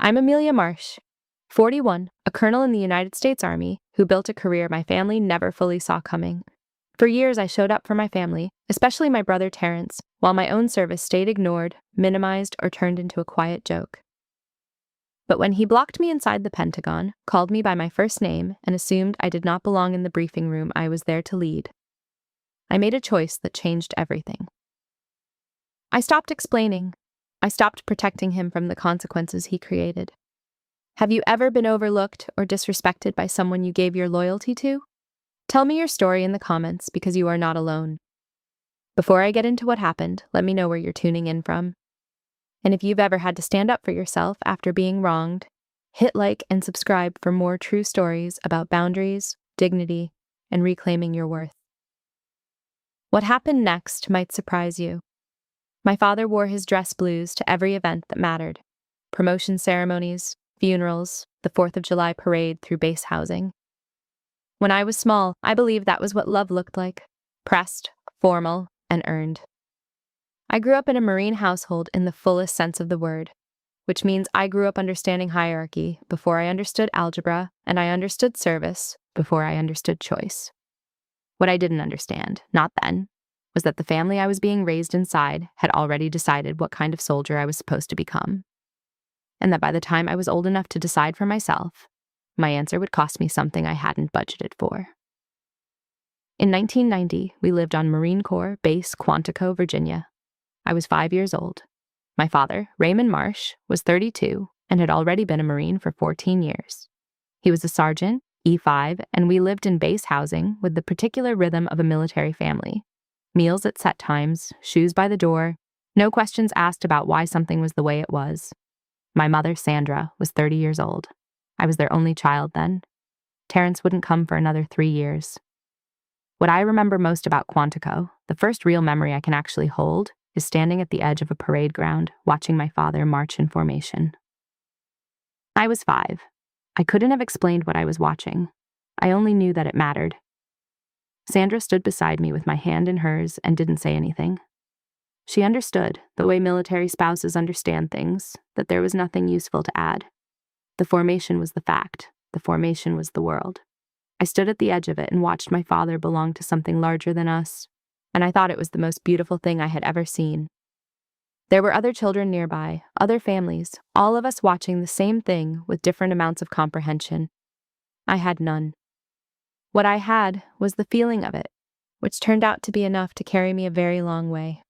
I'm Amelia Marsh, 41, a colonel in the United States Army who built a career my family never fully saw coming. For years, I showed up for my family, especially my brother Terrence, while my own service stayed ignored, minimized, or turned into a quiet joke. But when he blocked me inside the Pentagon, called me by my first name, and assumed I did not belong in the briefing room I was there to lead, I made a choice that changed everything. I stopped explaining. I stopped protecting him from the consequences he created. Have you ever been overlooked or disrespected by someone you gave your loyalty to? Tell me your story in the comments because you are not alone. Before I get into what happened, let me know where you're tuning in from. And if you've ever had to stand up for yourself after being wronged, hit like and subscribe for more true stories about boundaries, dignity, and reclaiming your worth. What happened next might surprise you. My father wore his dress blues to every event that mattered: promotion ceremonies, funerals, the 4th of July parade through base housing. When I was small, I believed that was what love looked like: pressed, formal, and earned. I grew up in a Marine household in the fullest sense of the word, which means I grew up understanding hierarchy before I understood algebra, and I understood service before I understood choice. What I didn't understand, not then, was that the family I was being raised inside had already decided what kind of soldier I was supposed to become, and that by the time I was old enough to decide for myself, my answer would cost me something I hadn't budgeted for. In 1990, we lived on Marine Corps Base Quantico, Virginia. I was 5 years old. My father, Raymond Marsh, was 32 and had already been a Marine for 14 years. He was a sergeant, E5, and we lived in base housing with the particular rhythm of a military family. Meals at set times, shoes by the door, no questions asked about why something was the way it was. My mother, Sandra, was 30 years old. I was their only child then. Terrence wouldn't come for another 3 years. What I remember most about Quantico, the first real memory I can actually hold, is standing at the edge of a parade ground, watching my father march in formation. I was 5. I couldn't have explained what I was watching. I only knew that it mattered. Sandra stood beside me with my hand in hers and didn't say anything. She understood, the way military spouses understand things, that there was nothing useful to add. The formation was the fact. The formation was the world. I stood at the edge of it and watched my father belong to something larger than us, and I thought it was the most beautiful thing I had ever seen. There were other children nearby, other families, all of us watching the same thing with different amounts of comprehension. I had none. What I had was the feeling of it, which turned out to be enough to carry me a very long way.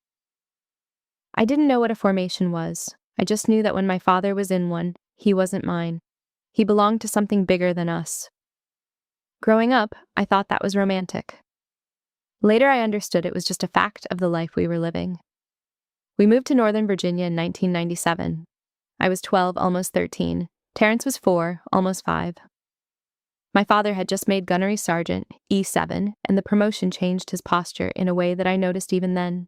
I didn't know what a formation was. I just knew that when my father was in one, he wasn't mine. He belonged to something bigger than us. Growing up, I thought that was romantic. Later, I understood it was just a fact of the life we were living. We moved to Northern Virginia in 1997. I was 12, almost 13. Terrence was 4, almost 5. My father had just made gunnery sergeant, E7, and the promotion changed his posture in a way that I noticed even then.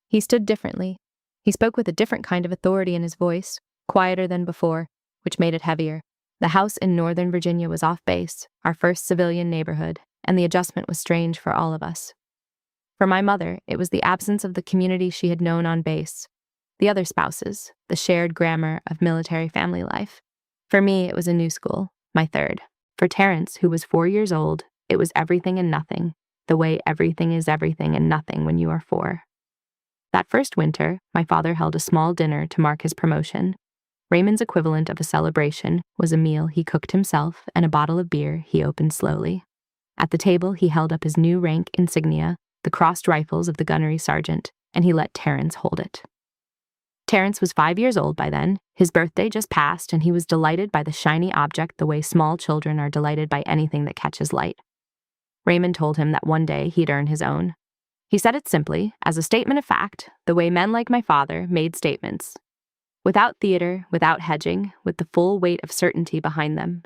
He stood differently. He spoke with a different kind of authority in his voice, quieter than before, which made it heavier. The house in Northern Virginia was off base, our first civilian neighborhood, and the adjustment was strange for all of us. For my mother, it was the absence of the community she had known on base, the other spouses, the shared grammar of military family life. For me, it was a new school, my third. For Terrence, who was 4 years old, it was everything and nothing, the way everything is everything and nothing when you are 4. That first winter, my father held a small dinner to mark his promotion. Raymond's equivalent of a celebration was a meal he cooked himself and a bottle of beer he opened slowly. At the table, he held up his new rank insignia, the crossed rifles of the gunnery sergeant, and he let Terrence hold it. Terrence was 5 years old by then. His birthday just passed, and he was delighted by the shiny object the way small children are delighted by anything that catches light. Raymond told him that one day he'd earn his own. He said it simply, as a statement of fact, the way men like my father made statements. Without theater, without hedging, with the full weight of certainty behind them.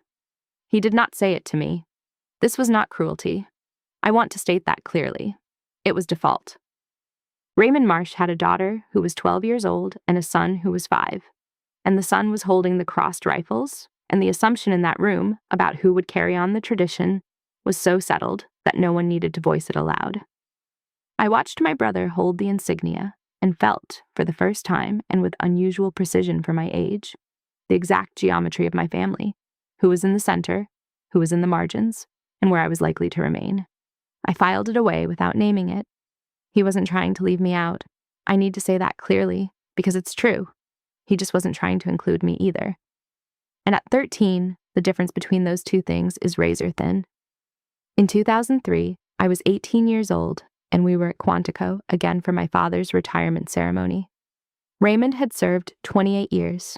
He did not say it to me. This was not cruelty. I want to state that clearly. It was default. Raymond Marsh had a daughter who was 12 years old and a son who was 5. And the son was holding the crossed rifles, and the assumption in that room about who would carry on the tradition was so settled that no one needed to voice it aloud. I watched my brother hold the insignia and felt, for the first time and with unusual precision for my age, the exact geometry of my family, who was in the center, who was in the margins, and where I was likely to remain. I filed it away without naming it. He wasn't trying to leave me out. I need to say that clearly, because it's true. He just wasn't trying to include me either. And at 13, the difference between those two things is razor thin. In 2003, I was 18 years old, and we were at Quantico again for my father's retirement ceremony. Raymond had served 28 years.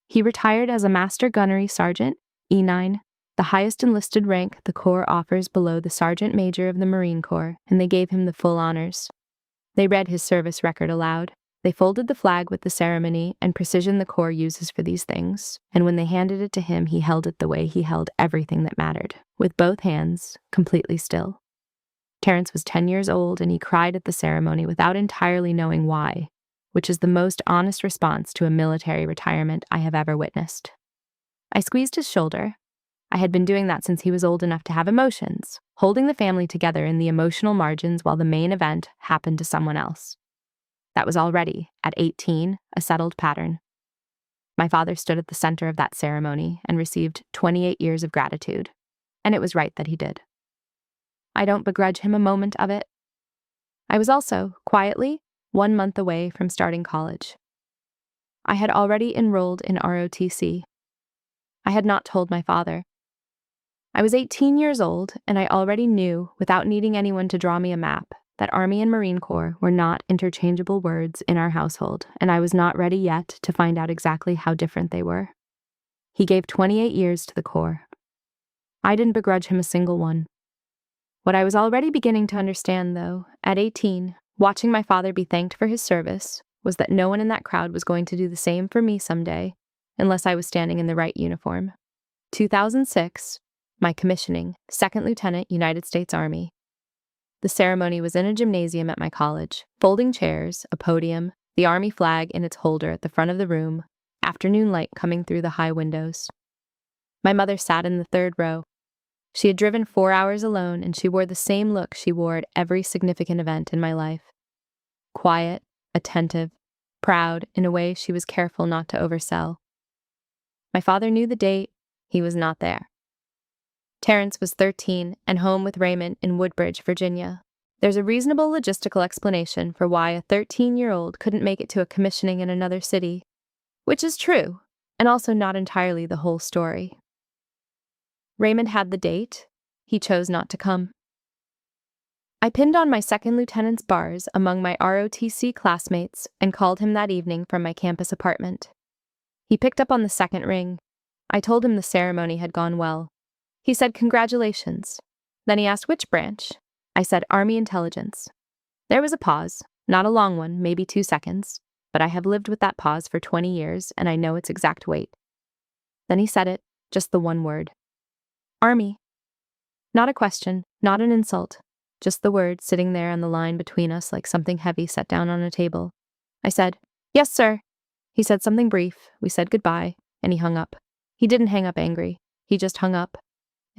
He retired as a Master Gunnery Sergeant, E9, the highest enlisted rank the Corps offers below the Sergeant Major of the Marine Corps, and they gave him the full honors. They read his service record aloud. They folded the flag with the ceremony and precision the Corps uses for these things, and when they handed it to him, he held it the way he held everything that mattered, with both hands, completely still. Terrence was 10 years old, and he cried at the ceremony without entirely knowing why, which is the most honest response to a military retirement I have ever witnessed. I squeezed his shoulder. I had been doing that since he was old enough to have emotions, holding the family together in the emotional margins while the main event happened to someone else. That was already, at 18, a settled pattern. My father stood at the center of that ceremony and received 28 years of gratitude, and it was right that he did. I don't begrudge him a moment of it. I was also, quietly, 1 month away from starting college. I had already enrolled in ROTC. I had not told my father. I was 18 years old, and I already knew, without needing anyone to draw me a map, that Army and Marine Corps were not interchangeable words in our household, and I was not ready yet to find out exactly how different they were. He gave 28 years to the Corps. I didn't begrudge him a single one. What I was already beginning to understand, though, at 18, watching my father be thanked for his service, was that no one in that crowd was going to do the same for me someday, unless I was standing in the right uniform. 2006, my commissioning, 2nd Lieutenant, United States Army. The ceremony was in a gymnasium at my college, folding chairs, a podium, the Army flag in its holder at the front of the room, afternoon light coming through the high windows. My mother sat in the 3rd row. She had driven 4 hours alone, and she wore the same look she wore at every significant event in my life. Quiet, attentive, proud in a way she was careful not to oversell. My father knew the date. He was not there. Terrence was 13 and home with Raymond in Woodbridge, Virginia. There's a reasonable logistical explanation for why a 13-year-old couldn't make it to a commissioning in another city, which is true, and also not entirely the whole story. Raymond had the date. He chose not to come. I pinned on my 2nd lieutenant's bars among my ROTC classmates and called him that evening from my campus apartment. He picked up on the 2nd ring. I told him the ceremony had gone well. He said congratulations. Then he asked which branch. I said Army Intelligence. There was a pause, not a long one, maybe 2 seconds, but I have lived with that pause for 20 years and I know its exact weight. Then he said it, just the one word. Army. Not a question, not an insult, just the word sitting there on the line between us like something heavy set down on a table. I said, yes, sir. He said something brief, we said goodbye, and he hung up. He didn't hang up angry, he just hung up.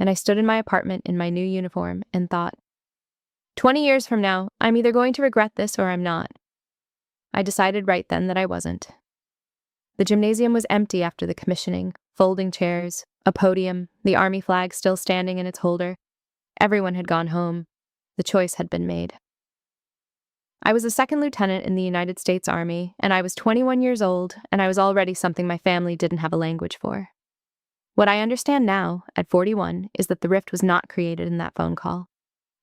And I stood in my apartment in my new uniform and thought, 20 years from now, I'm either going to regret this or I'm not. I decided right then that I wasn't. The gymnasium was empty after the commissioning, folding chairs, a podium, the Army flag still standing in its holder. Everyone had gone home. The choice had been made. I was a 2nd lieutenant in the United States Army, and I was 21 years old, and I was already something my family didn't have a language for. What I understand now, at 41, is that the rift was not created in that phone call.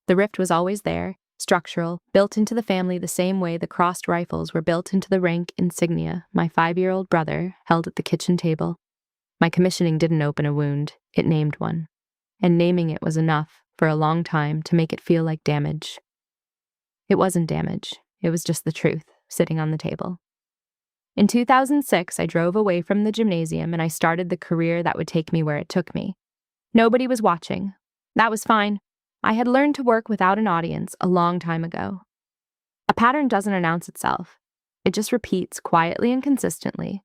The rift was always there, structural, built into the family the same way the crossed rifles were built into the rank insignia my 5-year-old brother held at the kitchen table. My commissioning didn't open a wound, it named one. And naming it was enough, for a long time, to make it feel like damage. It wasn't damage, it was just the truth, sitting on the table. In 2006, I drove away from the gymnasium and I started the career that would take me where it took me. Nobody was watching. That was fine. I had learned to work without an audience a long time ago. A pattern doesn't announce itself. It just repeats quietly and consistently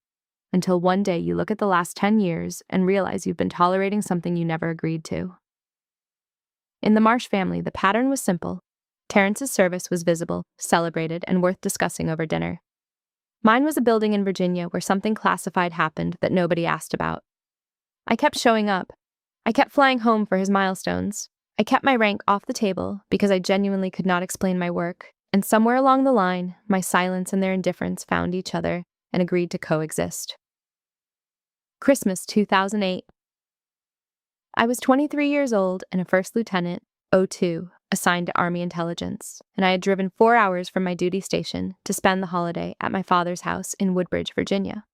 until one day you look at the last 10 years and realize you've been tolerating something you never agreed to. In the Marsh family, the pattern was simple. Terrence's service was visible, celebrated, and worth discussing over dinner. Mine was a building in Virginia where something classified happened that nobody asked about. I kept showing up. I kept flying home for his milestones. I kept my rank off the table because I genuinely could not explain my work, and somewhere along the line, my silence and their indifference found each other and agreed to coexist. Christmas 2008. I was 23 years old and a first lieutenant, O2, assigned to Army Intelligence, and I had driven 4 hours from my duty station to spend the holiday at my father's house in Woodbridge, Virginia.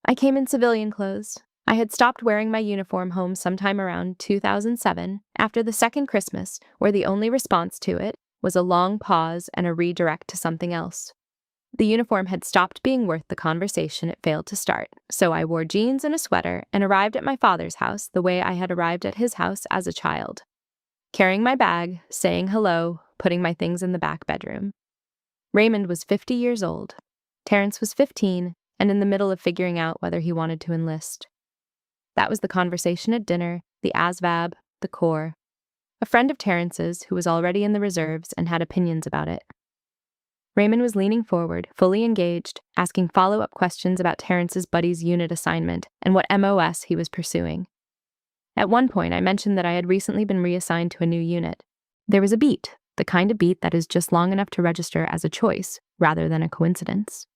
I came in civilian clothes. I had stopped wearing my uniform home sometime around 2007 after the second Christmas, where the only response to it was a long pause and a redirect to something else. The uniform had stopped being worth the conversation it failed to start, so I wore jeans and a sweater and arrived at my father's house the way I had arrived at his house as a child. Carrying my bag, saying hello, putting my things in the back bedroom. Raymond was 50 years old. Terrence was 15 and in the middle of figuring out whether he wanted to enlist. That was the conversation at dinner, the ASVAB, the Corps. A friend of Terrence's who was already in the reserves and had opinions about it. Raymond was leaning forward, fully engaged, asking follow-up questions about Terrence's buddy's unit assignment and what MOS he was pursuing. At one point, I mentioned that I had recently been reassigned to a new unit. There was a beat, the kind of beat that is just long enough to register as a choice, rather than a coincidence.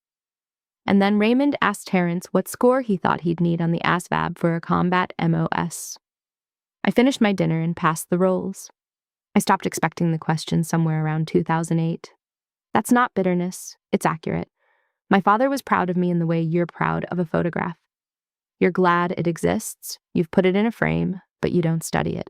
And then Raymond asked Terrence what score he thought he'd need on the ASVAB for a combat MOS. I finished my dinner and passed the rolls. I stopped expecting the question somewhere around 2008. That's not bitterness, it's accurate. My father was proud of me in the way you're proud of a photograph. You're glad it exists, you've put it in a frame, but you don't study it.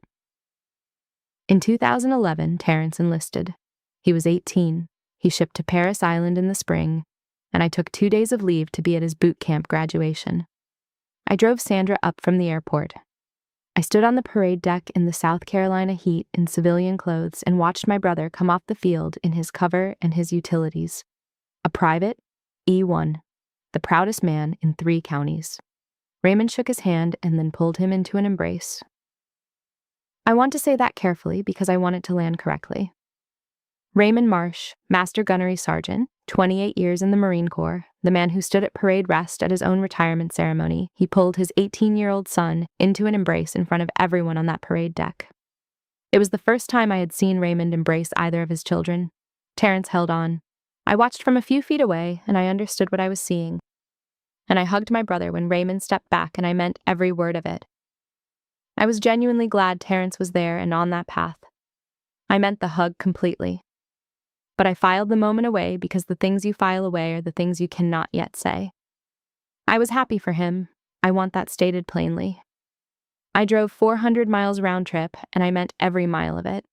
In 2011, Terrence enlisted. He was 18. He shipped to Paris Island in the spring, and I took 2 days of leave to be at his boot camp graduation. I drove Sandra up from the airport. I stood on the parade deck in the South Carolina heat in civilian clothes and watched my brother come off the field in his cover and his utilities. A private, E1, the proudest man in 3 counties. Raymond shook his hand and then pulled him into an embrace. I want to say that carefully because I want it to land correctly. Raymond Marsh, Master Gunnery Sergeant, 28 years in the Marine Corps, the man who stood at parade rest at his own retirement ceremony, he pulled his 18-year-old son into an embrace in front of everyone on that parade deck. It was the first time I had seen Raymond embrace either of his children. Terrence held on. I watched from a few feet away, and I understood what I was seeing. And I hugged my brother when Raymond stepped back, and I meant every word of it. I was genuinely glad Terrence was there and on that path. I meant the hug completely. But I filed the moment away because the things you file away are the things you cannot yet say. I was happy for him. I want that stated plainly. I drove 400 miles round trip, and I meant every mile of it.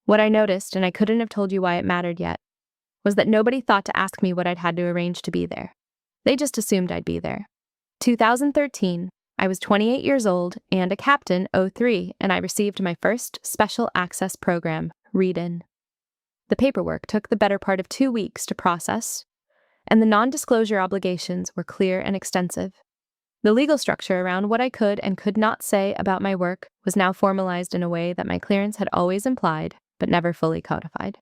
What I noticed, and I couldn't have told you why it mattered yet, was that nobody thought to ask me what I'd had to arrange to be there. They just assumed I'd be there. 2013, I was 28 years old and a captain, 03, and I received my first special access program, read-in. The paperwork took the better part of 2 weeks to process, and the non-disclosure obligations were clear and extensive. The legal structure around what I could and could not say about my work was now formalized in a way that my clearance had always implied, but never fully codified.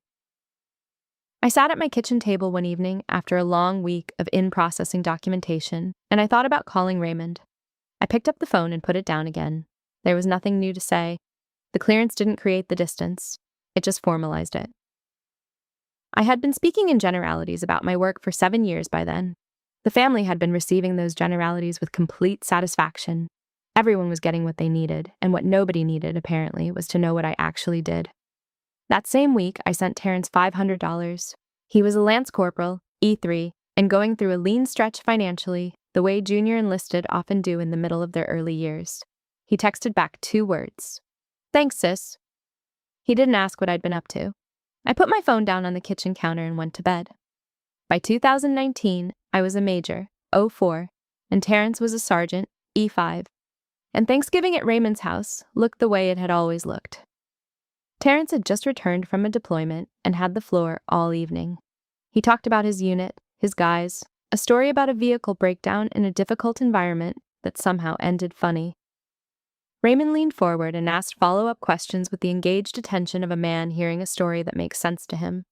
I sat at my kitchen table one evening after a long week of in-processing documentation, and I thought about calling Raymond. I picked up the phone and put it down again. There was nothing new to say. The clearance didn't create the distance. It just formalized it. I had been speaking in generalities about my work for 7 years by then. The family had been receiving those generalities with complete satisfaction. Everyone was getting what they needed, and what nobody needed, apparently, was to know what I actually did. That same week, I sent Terrence $500. He was a Lance Corporal, E3, and going through a lean stretch financially, the way junior enlisted often do in the middle of their early years. He texted back 2 words. "Thanks, sis." He didn't ask what I'd been up to. I put my phone down on the kitchen counter and went to bed. By 2019, I was a major, 04, and Terrence was a sergeant, E5. And Thanksgiving at Raymond's house looked the way it had always looked. Terrence had just returned from a deployment and had the floor all evening. He talked about his unit, his guys, a story about a vehicle breakdown in a difficult environment that somehow ended funny. Raymond leaned forward and asked follow-up questions with the engaged attention of a man hearing a story that makes sense to him.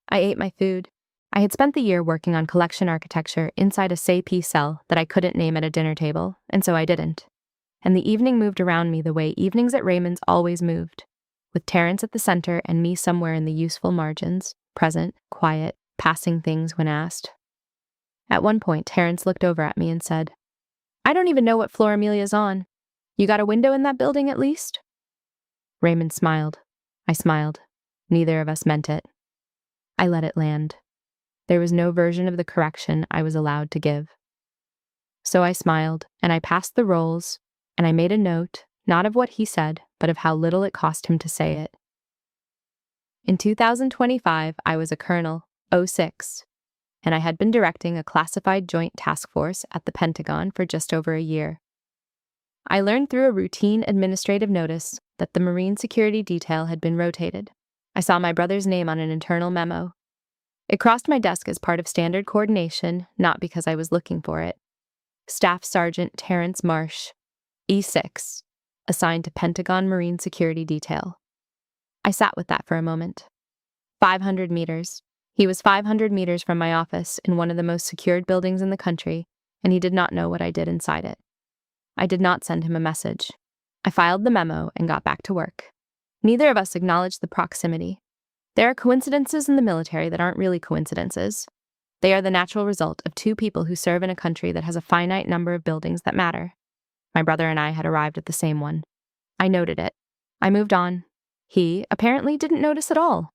I ate my food. I had spent the year working on collection architecture inside a SAP cell that I couldn't name at a dinner table, and so I didn't. And the evening moved around me the way evenings at Raymond's always moved, with Terrence at the center and me somewhere in the useful margins, present, quiet, passing things when asked. At one point, Terrence looked over at me and said, "I don't even know what floor Amelia's on. You got a window in that building at least?" Raymond smiled. I smiled. Neither of us meant it. I let it land. There was no version of the correction I was allowed to give. So I smiled, and I passed the rolls, and I made a note, not of what he said, but of how little it cost him to say it. In 2025, I was a colonel, 06, and I had been directing a classified joint task force at the Pentagon for just over a year. I learned through a routine administrative notice that the Marine security detail had been rotated. I saw my brother's name on an internal memo. It crossed my desk as part of standard coordination, not because I was looking for it. Staff Sergeant Terrence Marsh, E6, assigned to Pentagon Marine Security Detail. I sat with that for a moment. 500 meters. He was 500 meters from my office in one of the most secured buildings in the country, and he did not know what I did inside it. I did not send him a message. I filed the memo and got back to work. Neither of us acknowledged the proximity. There are coincidences in the military that aren't really coincidences. They are the natural result of two people who serve in a country that has a finite number of buildings that matter. My brother and I had arrived at the same one. I noted it. I moved on. He, apparently, didn't notice at all.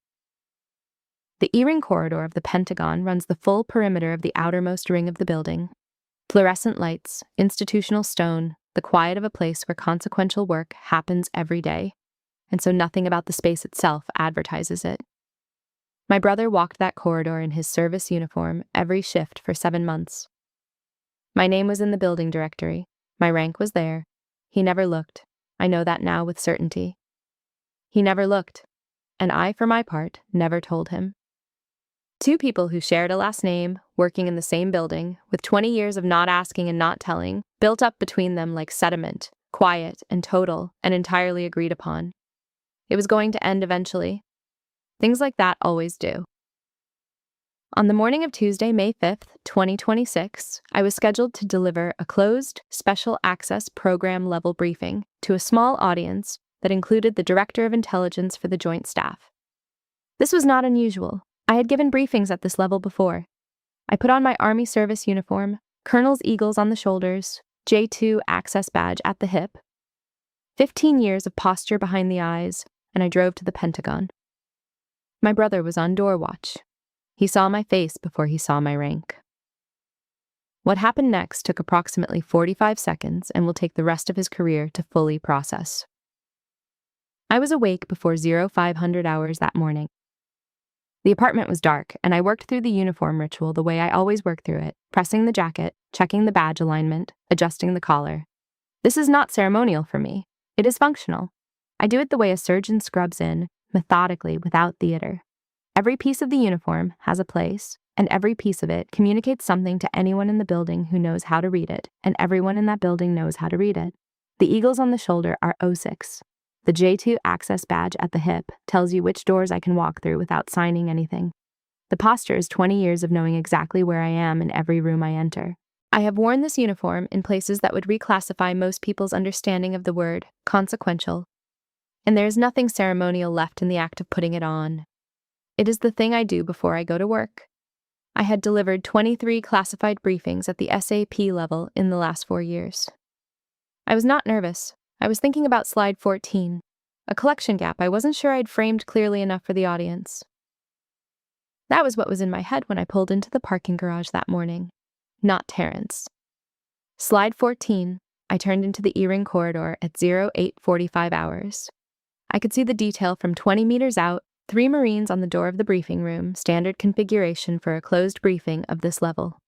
The E-ring corridor of the Pentagon runs the full perimeter of the outermost ring of the building. Fluorescent lights, institutional stone, the quiet of a place where consequential work happens every day, and so nothing about the space itself advertises it. My brother walked that corridor in his service uniform every shift for 7 months. My name was in the building directory. My rank was there. He never looked. I know that now with certainty. He never looked, and I, for my part, never told him. Two people who shared a last name, working in the same building, with 20 years of not asking and not telling, built up between them like sediment, quiet and total and entirely agreed upon. It was going to end eventually. Things like that always do. On the morning of Tuesday, May 5th, 2026, I was scheduled to deliver a closed, special access program-level briefing to a small audience that included the Director of Intelligence for the Joint Staff. This was not unusual. I had given briefings at this level before. I put on my Army service uniform, Colonel's Eagles on the shoulders, J2 access badge at the hip, 15 years of posture behind the eyes, and I drove to the Pentagon. My brother was on door watch. He saw my face before he saw my rank. What happened next took approximately 45 seconds and will take the rest of his career to fully process. I was awake before 0500 hours that morning. The apartment was dark, and I worked through the uniform ritual the way I always work through it, pressing the jacket, checking the badge alignment, adjusting the collar. This is not ceremonial for me. It is functional. I do it the way a surgeon scrubs in, methodically, without theater. Every piece of the uniform has a place, and every piece of it communicates something to anyone in the building who knows how to read it, and everyone in that building knows how to read it. The eagles on the shoulder are 06. The J2 access badge at the hip tells you which doors I can walk through without signing anything. The posture is 20 years of knowing exactly where I am in every room I enter. I have worn this uniform in places that would reclassify most people's understanding of the word consequential, and there is nothing ceremonial left in the act of putting it on. It is the thing I do before I go to work. I had delivered 23 classified briefings at the SAP level in the last 4 years. I was not nervous. I was thinking about slide 14, a collection gap I wasn't sure I'd framed clearly enough for the audience. That was what was in my head when I pulled into the parking garage that morning, not Terrence. Slide 14, I turned into the E-ring corridor at 0845 hours. I could see the detail from 20 meters out, 3 Marines on the door of the briefing room, standard configuration for a closed briefing of this level.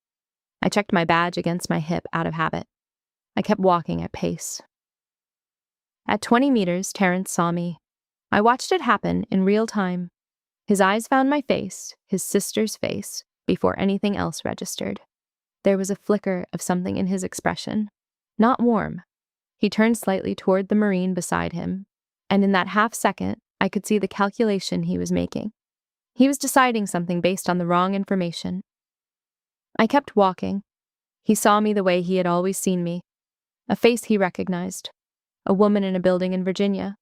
I checked my badge against my hip out of habit. I kept walking at pace. At 20 meters, Terrence saw me. I watched it happen in real time. His eyes found my face, his sister's face, before anything else registered. There was a flicker of something in his expression. Not warm. He turned slightly toward the Marine beside him, and in that half second, I could see the calculation he was making. He was deciding something based on the wrong information. I kept walking. He saw me the way he had always seen me, a face he recognized, a woman in a building in Virginia.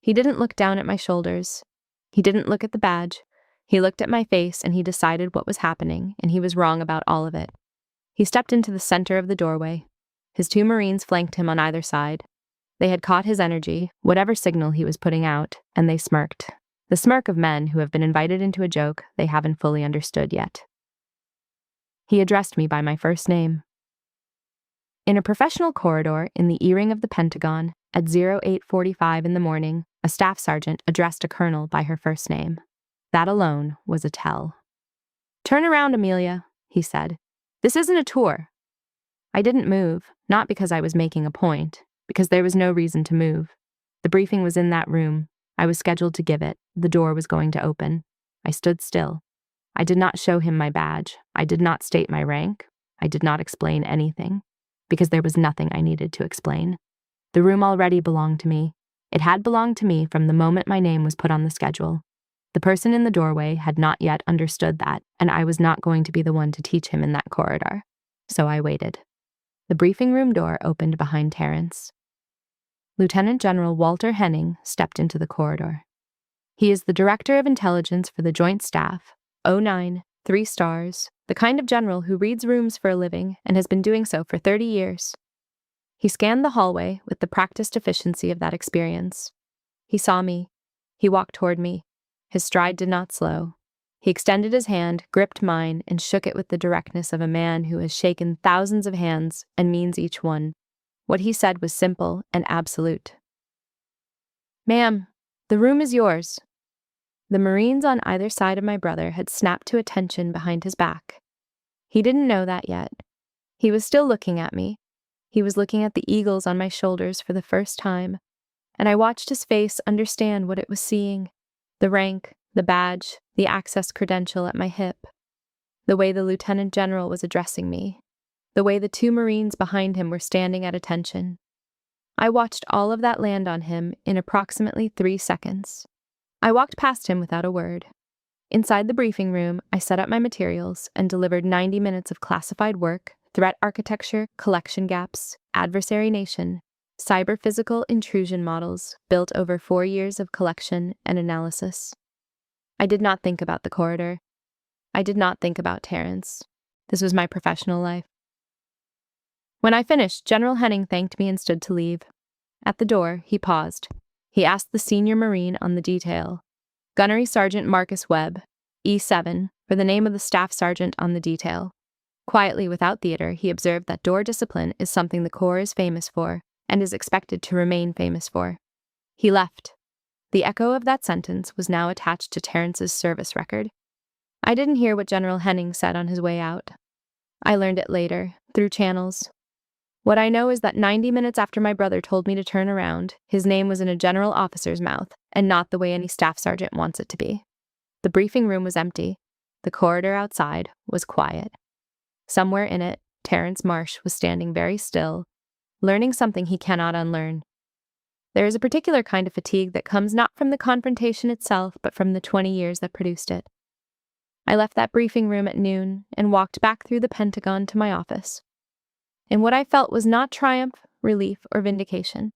He didn't look down at my shoulders. He didn't look at the badge. He looked at my face and he decided what was happening, and he was wrong about all of it. He stepped into the center of the doorway. His 2 Marines flanked him on either side. They had caught his energy, whatever signal he was putting out, and they smirked. The smirk of men who have been invited into a joke they haven't fully understood yet. He addressed me by my first name. In a professional corridor in the E-ring of the Pentagon, at 08:45 in the morning, a staff sergeant addressed a colonel by her first name. That alone was a tell. "Turn around, Amelia," he said. "This isn't a tour." I didn't move, not because I was making a point, because there was no reason to move. The briefing was in that room. I was scheduled to give it. The door was going to open. I stood still. I did not show him my badge. I did not state my rank. I did not explain anything, because there was nothing I needed to explain. The room already belonged to me. It had belonged to me from the moment my name was put on the schedule. The person in the doorway had not yet understood that, and I was not going to be the one to teach him in that corridor. So I waited. The briefing room door opened behind Terrence. Lieutenant General Walter Henning stepped into the corridor. He is the Director of Intelligence for the Joint Staff, 09, 3 stars, the kind of general who reads rooms for a living and has been doing so for 30 years. He scanned the hallway with the practiced efficiency of that experience. He saw me. He walked toward me. His stride did not slow. He extended his hand, gripped mine, and shook it with the directness of a man who has shaken thousands of hands and means each one. What he said was simple and absolute. "Ma'am, the room is yours." The Marines on either side of my brother had snapped to attention behind his back. He didn't know that yet. He was still looking at me. He was looking at the eagles on my shoulders for the first time, and I watched his face understand what it was seeing: the rank, the badge, the access credential at my hip, the way the Lieutenant General was addressing me, the way the 2 Marines behind him were standing at attention. I watched all of that land on him in approximately 3 seconds. I walked past him without a word. Inside the briefing room, I set up my materials and delivered 90 minutes of classified work, threat architecture, collection gaps, adversary nation, cyber-physical intrusion models built over 4 years of collection and analysis. I did not think about the corridor. I did not think about Terrence. This was my professional life. When I finished, General Henning thanked me and stood to leave. At the door, he paused. He asked the senior Marine on the detail, Gunnery Sergeant Marcus Webb, E7, for the name of the staff sergeant on the detail. Quietly, without theater, he observed that door discipline is something the Corps is famous for and is expected to remain famous for. He left. The echo of that sentence was now attached to Terrence's service record. I didn't hear what General Henning said on his way out. I learned it later, through channels. What I know is that 90 minutes after my brother told me to turn around, his name was in a general officer's mouth, and not the way any staff sergeant wants it to be. The briefing room was empty. The corridor outside was quiet. Somewhere in it, Terrence Marsh was standing very still, learning something he cannot unlearn. There is a particular kind of fatigue that comes not from the confrontation itself, but from the 20 years that produced it. I left that briefing room at noon and walked back through the Pentagon to my office. And what I felt was not triumph, relief, or vindication.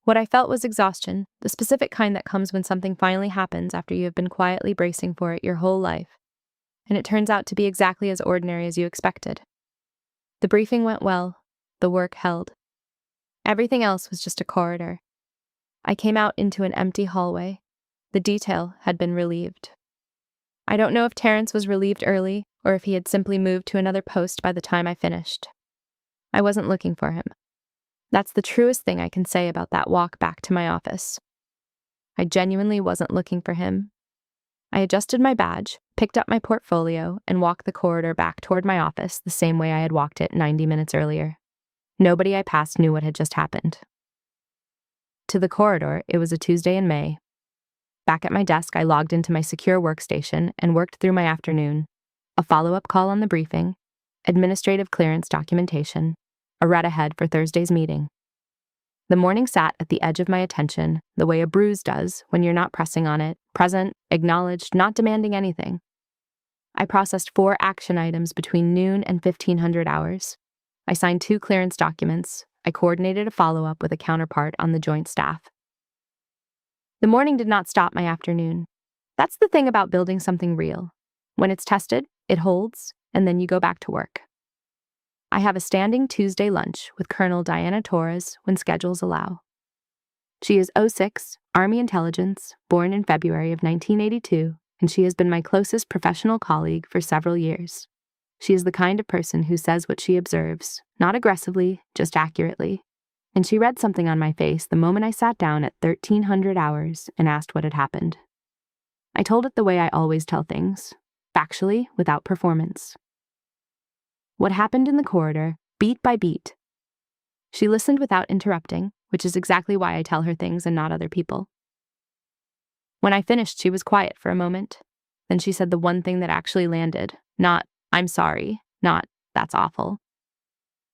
What I felt was exhaustion, the specific kind that comes when something finally happens after you have been quietly bracing for it your whole life, and it turns out to be exactly as ordinary as you expected. The briefing went well. The work held. Everything else was just a corridor. I came out into an empty hallway. The detail had been relieved. I don't know if Terrence was relieved early, or if he had simply moved to another post by the time I finished. I wasn't looking for him. That's the truest thing I can say about that walk back to my office. I genuinely wasn't looking for him. I adjusted my badge, picked up my portfolio, and walked the corridor back toward my office the same way I had walked it 90 minutes earlier. Nobody I passed knew what had just happened. To the corridor, it was a Tuesday in May. Back at my desk, I logged into my secure workstation and worked through my afternoon. A follow-up call on the briefing, administrative clearance documentation, a read ahead for Thursday's meeting. The morning sat at the edge of my attention, the way a bruise does when you're not pressing on it, present, acknowledged, not demanding anything. I processed 4 action items between noon and 1500 hours. I signed 2 clearance documents. I coordinated a follow-up with a counterpart on the joint staff. The morning did not stop my afternoon. That's the thing about building something real. When it's tested, it holds, and then you go back to work. I have a standing Tuesday lunch with Colonel Diana Torres when schedules allow. She is 06, Army Intelligence, born in February of 1982, and she has been my closest professional colleague for several years. She is the kind of person who says what she observes, not aggressively, just accurately. And she read something on my face the moment I sat down at 1300 hours and asked what had happened. I told it the way I always tell things, factually, without performance. What happened in the corridor, beat by beat. She listened without interrupting, which is exactly why I tell her things and not other people. When I finished, she was quiet for a moment. Then she said the one thing that actually landed, not, "I'm sorry," not, "That's awful,"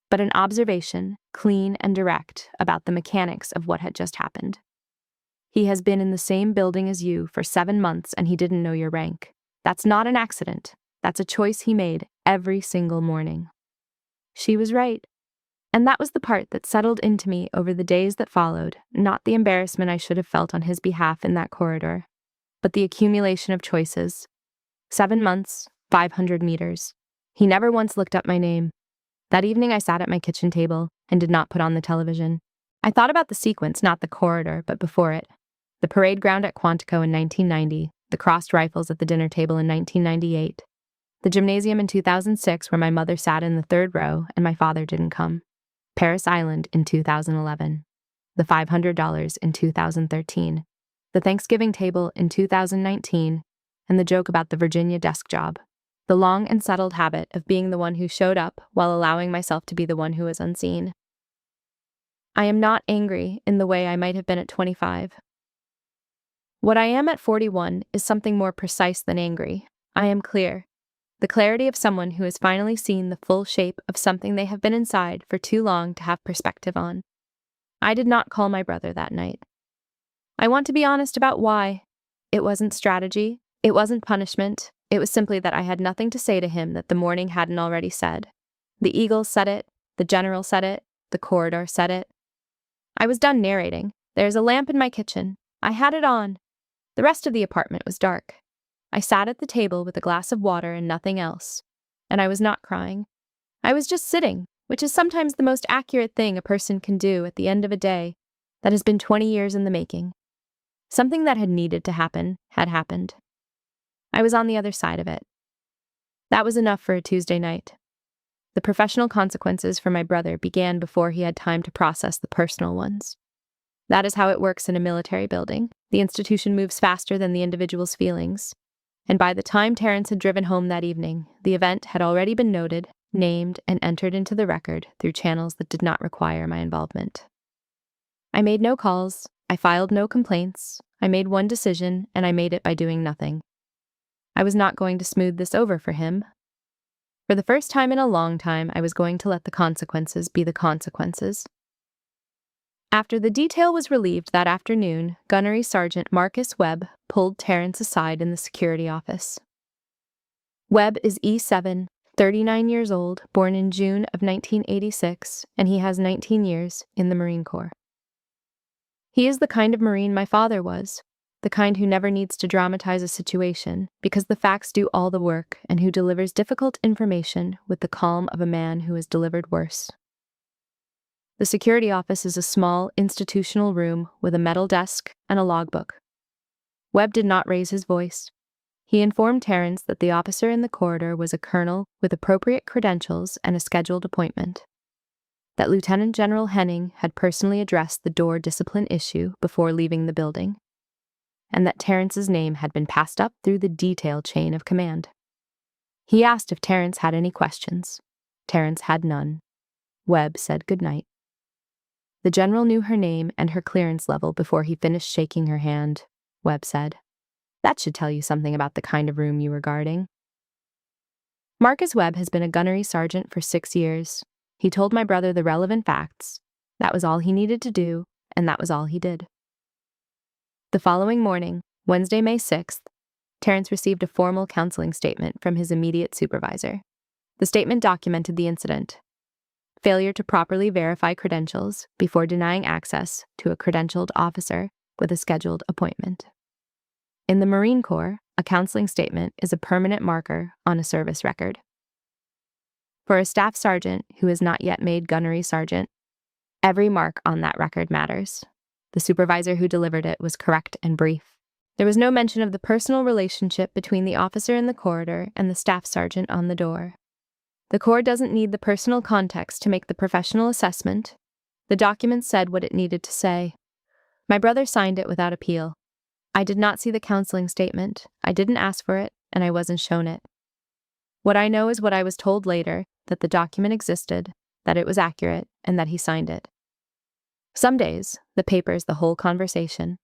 but an observation, clean and direct, about the mechanics of what had just happened. "He has been in the same building as you for 7 months and he didn't know your rank. That's not an accident. That's a choice he made every single morning." She was right. And that was the part that settled into me over the days that followed, not the embarrassment I should have felt on his behalf in that corridor, but the accumulation of choices. 7 months, 500 meters. He never once looked up my name. That evening I sat at my kitchen table and did not put on the television. I thought about the sequence, not the corridor, but before it. The parade ground at Quantico in 1990, the crossed rifles at the dinner table in 1998, the gymnasium in 2006 where my mother sat in the 3rd row and my father didn't come, Paris Island in 2011, the $500 in 2013, the Thanksgiving table in 2019, and the joke about the Virginia desk job. The long and settled habit of being the one who showed up while allowing myself to be the one who was unseen. I am not angry in the way I might have been at 25. What I am at 41 is something more precise than angry. I am clear. The clarity of someone who has finally seen the full shape of something they have been inside for too long to have perspective on. I did not call my brother that night. I want to be honest about why. It wasn't strategy. It wasn't punishment. It was simply that I had nothing to say to him that the morning hadn't already said. The Eagles said it. The General said it. The corridor said it. I was done narrating. There's a lamp in my kitchen. I had it on. The rest of the apartment was dark. I sat at the table with a glass of water and nothing else. And I was not crying. I was just sitting, which is sometimes the most accurate thing a person can do at the end of a day that has been 20 years in the making. Something that had needed to happen had happened. I was on the other side of it. That was enough for a Tuesday night. The professional consequences for my brother began before he had time to process the personal ones. That is how it works in a military building. The institution moves faster than the individual's feelings. And by the time Terrence had driven home that evening, the event had already been noted, named, and entered into the record through channels that did not require my involvement. I made no calls. I filed no complaints. I made one decision, and I made it by doing nothing. I was not going to smooth this over for him. For the first time in a long time, I was going to let the consequences be the consequences. After the detail was relieved that afternoon, Gunnery Sergeant Marcus Webb pulled Terrence aside in the security office. Webb is E7, 39 years old, born in June of 1986, and he has 19 years in the Marine Corps. He is the kind of Marine my father was, the kind who never needs to dramatize a situation because the facts do all the work and who delivers difficult information with the calm of a man who has delivered worse. The security office is a small, institutional room with a metal desk and a logbook. Webb did not raise his voice. He informed Terrence that the officer in the corridor was a colonel with appropriate credentials and a scheduled appointment, that Lieutenant General Henning had personally addressed the door discipline issue before leaving the building, and that Terrence's name had been passed up through the detail chain of command. He asked if Terrence had any questions. Terrence had none. Webb said goodnight. The general knew her name and her clearance level before he finished shaking her hand, Webb said. That should tell you something about the kind of room you were guarding. Marcus Webb has been a gunnery sergeant for 6 years. He told my brother the relevant facts, That was all he needed to do, and that was all he did. The following morning, Wednesday, May 6th, Terrence received a formal counseling statement from his immediate supervisor. The statement documented the incident: failure to properly verify credentials before denying access to a credentialed officer with a scheduled appointment. In the Marine Corps, a counseling statement is a permanent marker on a service record. For a staff sergeant who is not yet made gunnery sergeant, every mark on that record matters. The supervisor who delivered it was correct and brief. There was no mention of the personal relationship between the officer in the corridor and the staff sergeant on the door. The Corps doesn't need the personal context to make the professional assessment. The document said what it needed to say. My brother signed it without appeal. I did not see the counseling statement, I didn't ask for it, and I wasn't shown it. What I know is what I was told later, that the document existed, that it was accurate, and that he signed it. Some days, the paper is the whole conversation.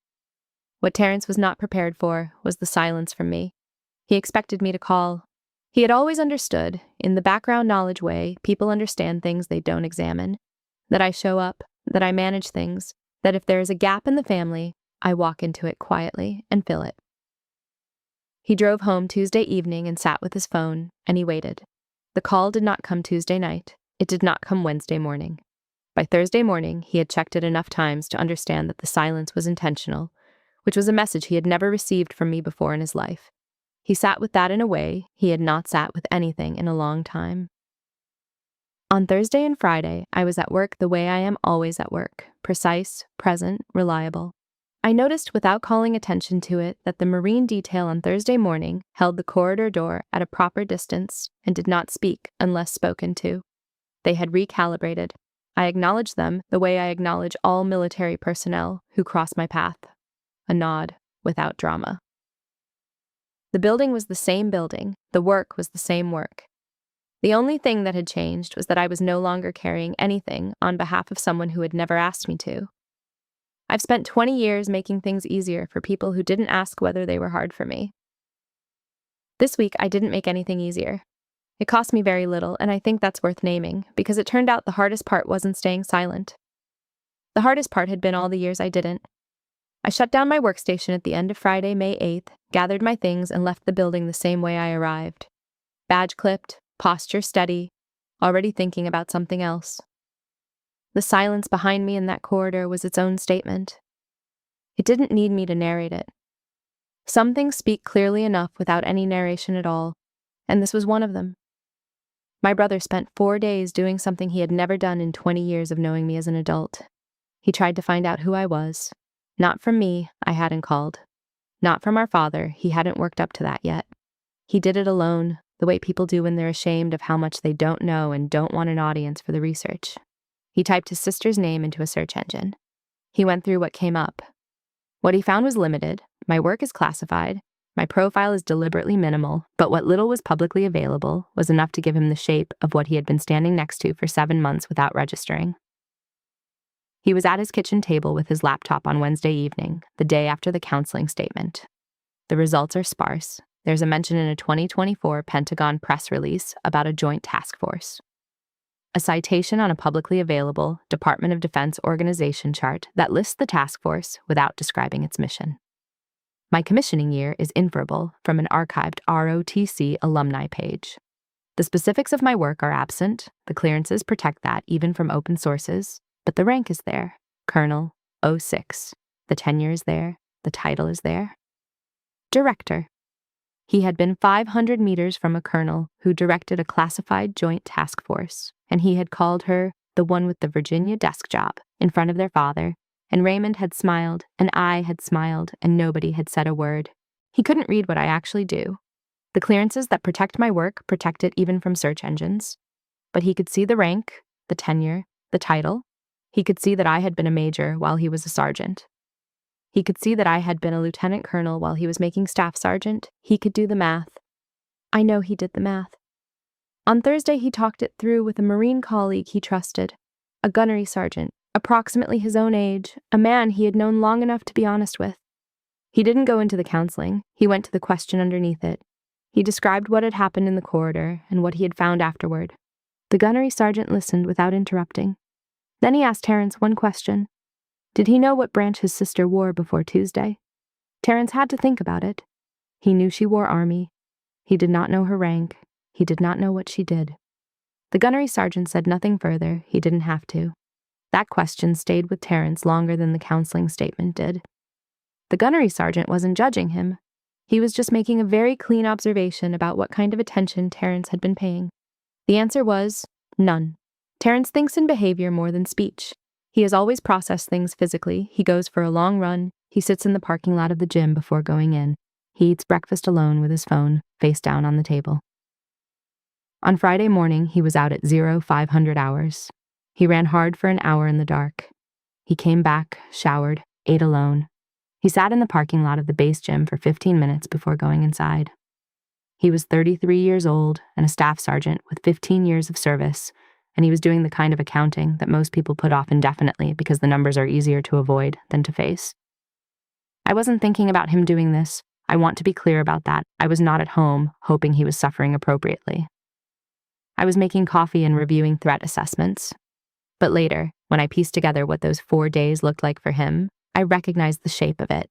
What Terrence was not prepared for was the silence from me. He expected me to call. He had always understood, in the background knowledge way people understand things they don't examine, that I show up, that I manage things, that if there is a gap in the family, I walk into it quietly and fill it. He drove home Tuesday evening and sat with his phone, and he waited. The call did not come Tuesday night. It did not come Wednesday morning. By Thursday morning, he had checked it enough times to understand that the silence was intentional, which was a message he had never received from me before in his life. He sat with that in a way he had not sat with anything in a long time. On Thursday and Friday, I was at work the way I am always at work: precise, present, reliable. I noticed without calling attention to it that the Marine detail on Thursday morning held the corridor door at a proper distance and did not speak unless spoken to. They had recalibrated. I acknowledged them the way I acknowledge all military personnel who cross my path: a nod without drama. The building was the same building, the work was the same work. The only thing that had changed was that I was no longer carrying anything on behalf of someone who had never asked me to. I've spent 20 years making things easier for people who didn't ask whether they were hard for me. This week, I didn't make anything easier. It cost me very little, and I think that's worth naming, because it turned out the hardest part wasn't staying silent. The hardest part had been all the years I didn't. I shut down my workstation at the end of Friday, May 8th, gathered my things, and left the building the same way I arrived. Badge clipped, posture steady, already thinking about something else. The silence behind me in that corridor was its own statement. It didn't need me to narrate it. Some things speak clearly enough without any narration at all, and this was one of them. My brother spent 4 days doing something he had never done in 20 years of knowing me as an adult. He tried to find out who I was. Not from me, I hadn't called. Not from our father, he hadn't worked up to that yet. He did it alone, the way people do when they're ashamed of how much they don't know and don't want an audience for the research. He typed his sister's name into a search engine. He went through what came up. What he found was limited. My work is classified. My profile is deliberately minimal, but what little was publicly available was enough to give him the shape of what he had been standing next to for 7 months without registering. He was at his kitchen table with his laptop on Wednesday evening, the day after the counseling statement. The results are sparse. There's a mention in a 2024 Pentagon press release about a joint task force. A citation on a publicly available Department of Defense organization chart that lists the task force without describing its mission. My commissioning year is inferable from an archived ROTC alumni page. The specifics of my work are absent. The clearances protect that even from open sources, but the rank is there: Colonel, 06. The tenure is there. The title is there. Director. He had been 500 meters from a colonel who directed a classified joint task force, and he had called her the one with the Virginia desk job in front of their father, and Raymond had smiled, and I had smiled, and nobody had said a word. He couldn't read what I actually do. The clearances that protect my work protect it even from search engines. But he could see the rank, the tenure, the title. He could see that I had been a major while he was a sergeant. He could see that I had been a lieutenant colonel while he was making staff sergeant. He could do the math. I know he did the math. On Thursday, he talked it through with a Marine colleague he trusted, a gunnery sergeant, approximately his own age, a man he had known long enough to be honest with. He didn't go into the counseling. He went to the question underneath it. He described what had happened in the corridor and what he had found afterward. The gunnery sergeant listened without interrupting. Then he asked Terrence one question. Did he know what branch his sister wore before Tuesday? Terrence had to think about it. He knew she wore Army. He did not know her rank. He did not know what she did. The gunnery sergeant said nothing further. He didn't have to. That question stayed with Terrence longer than the counseling statement did. The gunnery sergeant wasn't judging him. He was just making a very clean observation about what kind of attention Terrence had been paying. The answer was none. Terrence thinks in behavior more than speech. He has always processed things physically. He goes for a long run. He sits in the parking lot of the gym before going in. He eats breakfast alone with his phone, face down on the table. On Friday morning, he was out at 0500 hours. He ran hard for an hour in the dark. He came back, showered, ate alone. He sat in the parking lot of the base gym for 15 minutes before going inside. He was 33 years old and a staff sergeant with 15 years of service, and he was doing the kind of accounting that most people put off indefinitely because the numbers are easier to avoid than to face. I wasn't thinking about him doing this. I want to be clear about that. I was not at home, hoping he was suffering appropriately. I was making coffee and reviewing threat assessments. But later, when I pieced together what those 4 days looked like for him, I recognized the shape of it.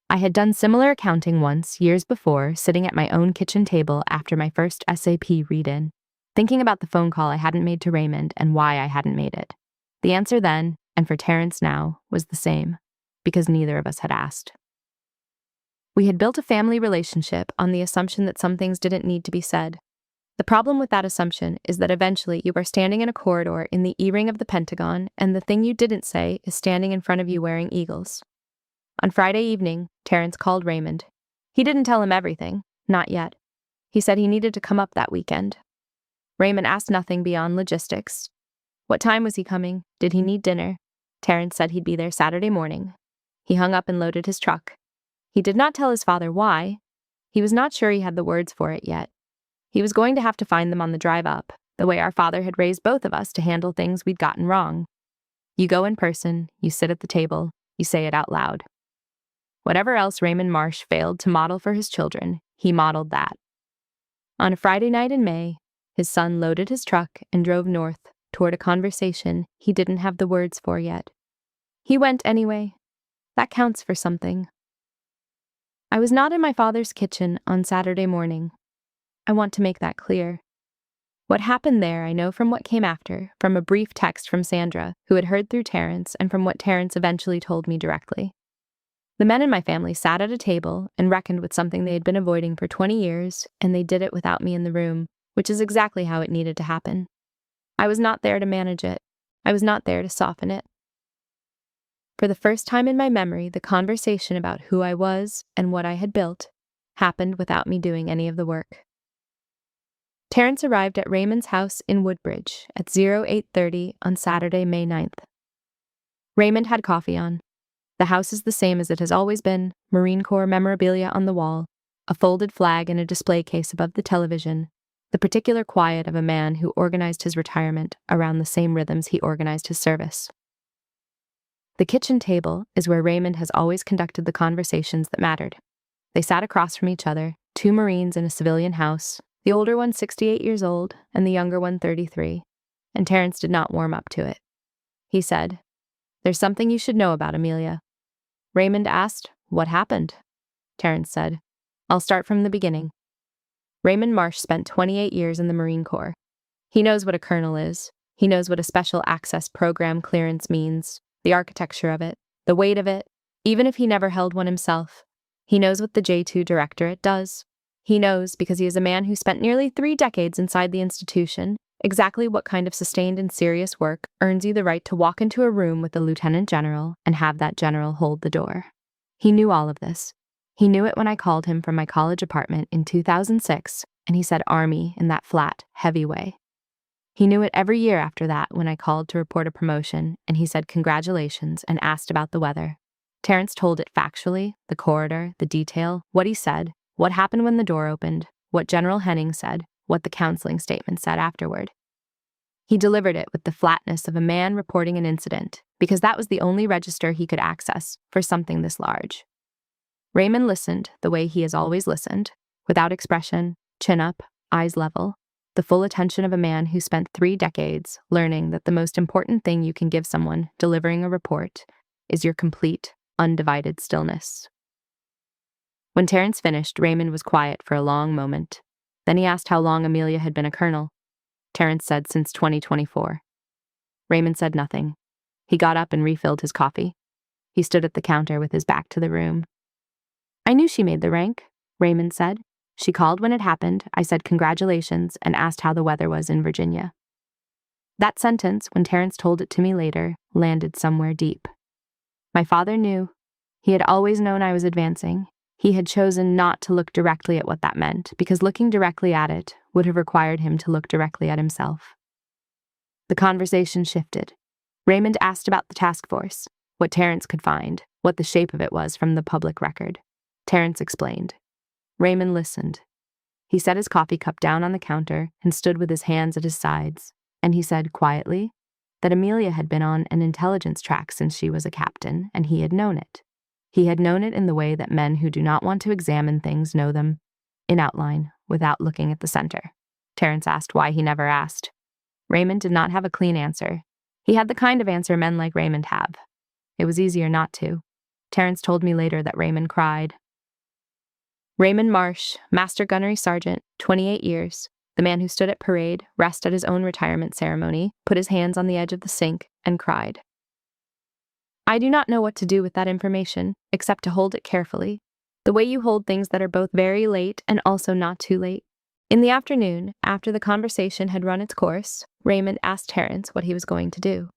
I had done similar accounting once, years before, sitting at my own kitchen table after my first SAP read-in, thinking about the phone call I hadn't made to Raymond and why I hadn't made it. The answer then, and for Terrence now, was the same, because neither of us had asked. We had built a family relationship on the assumption that some things didn't need to be said. The problem with that assumption is that eventually you are standing in a corridor in the E-ring of the Pentagon, and the thing you didn't say is standing in front of you wearing eagles. On Friday evening, Terrence called Raymond. He didn't tell him everything, not yet. He said he needed to come up that weekend. Raymond asked nothing beyond logistics. What time was he coming? Did he need dinner? Terrence said he'd be there Saturday morning. He hung up and loaded his truck. He did not tell his father why. He was not sure he had the words for it yet. He was going to have to find them on the drive up, the way our father had raised both of us to handle things we'd gotten wrong. You go in person, you sit at the table, you say it out loud. Whatever else Raymond Marsh failed to model for his children, he modeled that. On a Friday night in May, his son loaded his truck and drove north toward a conversation he didn't have the words for yet. He went anyway. That counts for something. I was not in my father's kitchen on Saturday morning. I want to make that clear. What happened there I know from what came after, from a brief text from Sandra, who had heard through Terrence, and from what Terrence eventually told me directly. The men in my family sat at a table and reckoned with something they had been avoiding for 20 years, and they did it without me in the room, which is exactly how it needed to happen. I was not there to manage it. I was not there to soften it. For the first time in my memory, the conversation about who I was and what I had built happened without me doing any of the work. Terrence arrived at Raymond's house in Woodbridge at 08:30 on Saturday, May 9th. Raymond had coffee on. The house is the same as it has always been, Marine Corps memorabilia on the wall, a folded flag in a display case above the television, the particular quiet of a man who organized his retirement around the same rhythms he organized his service. The kitchen table is where Raymond has always conducted the conversations that mattered. They sat across from each other, two Marines in a civilian house, the older one 68 years old and the younger one 33, and Terrence did not warm up to it. He said, "There's something you should know about Amelia." Raymond asked, "What happened?" Terrence said, "I'll start from the beginning." Raymond Marsh spent 28 years in the Marine Corps. He knows what a colonel is. He knows what a special access program clearance means, the architecture of it, the weight of it, even if he never held one himself. He knows what the J2 Directorate does. He knows, because he is a man who spent nearly 3 decades inside the institution, exactly what kind of sustained and serious work earns you the right to walk into a room with a lieutenant general and have that general hold the door. He knew all of this. He knew it when I called him from my college apartment in 2006, and he said Army in that flat, heavy way. He knew it every year after that when I called to report a promotion, and he said congratulations and asked about the weather. Terrence told it factually, the corridor, the detail, what he said, what happened when the door opened, what General Henning said, what the counseling statement said afterward. He delivered it with the flatness of a man reporting an incident, because that was the only register he could access for something this large. Raymond listened the way he has always listened, without expression, chin up, eyes level. the full attention of a man who spent 3 decades learning that the most important thing you can give someone delivering a report is your complete, undivided stillness. When Terrence finished, Raymond was quiet for a long moment. Then he asked how long Amelia had been a colonel. Terrence said since 2024. Raymond said nothing. He got up and refilled his coffee. He stood at the counter with his back to the room. "I knew she made the rank," Raymond said. "She called when it happened. I said congratulations and asked how the weather was in Virginia." That sentence, when Terrence told it to me later, landed somewhere deep. My father knew. He had always known I was advancing. He had chosen not to look directly at what that meant, because looking directly at it would have required him to look directly at himself. The conversation shifted. Raymond asked about the task force, what Terrence could find, what the shape of it was from the public record. Terrence explained. Raymond listened. He set his coffee cup down on the counter and stood with his hands at his sides, and he said quietly that Amelia had been on an intelligence track since she was a captain, and he had known it. He had known it in the way that men who do not want to examine things know them, in outline, without looking at the center. Terrence asked why he never asked. Raymond did not have a clean answer. He had the kind of answer men like Raymond have. It was easier not to. Terrence told me later that Raymond cried. Raymond Marsh, Master Gunnery Sergeant, 28 years, the man who stood at parade, rest at his own retirement ceremony, put his hands on the edge of the sink, and cried. I do not know what to do with that information, except to hold it carefully, the way you hold things that are both very late and also not too late. In the afternoon, after the conversation had run its course, Raymond asked Terrence what he was going to do.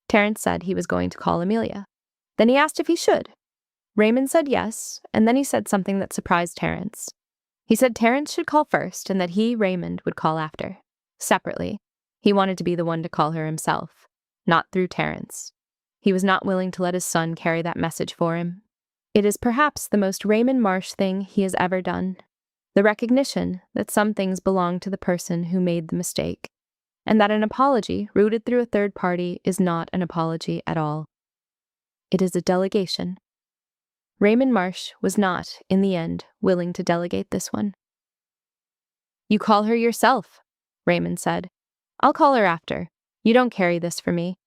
Terrence said he was going to call Amelia. Then he asked if he should. Raymond said yes, and then he said something that surprised Terrence. He said Terrence should call first and that he, Raymond, would call after. Separately. He wanted to be the one to call her himself, not through Terrence. He was not willing to let his son carry that message for him. It is perhaps the most Raymond Marsh thing he has ever done. The recognition that some things belong to the person who made the mistake, and that an apology rooted through a third party is not an apology at all. It is a delegation. Raymond Marsh was not, in the end, willing to delegate this one. You call her yourself, Raymond said. I'll call her after. You don't carry this for me.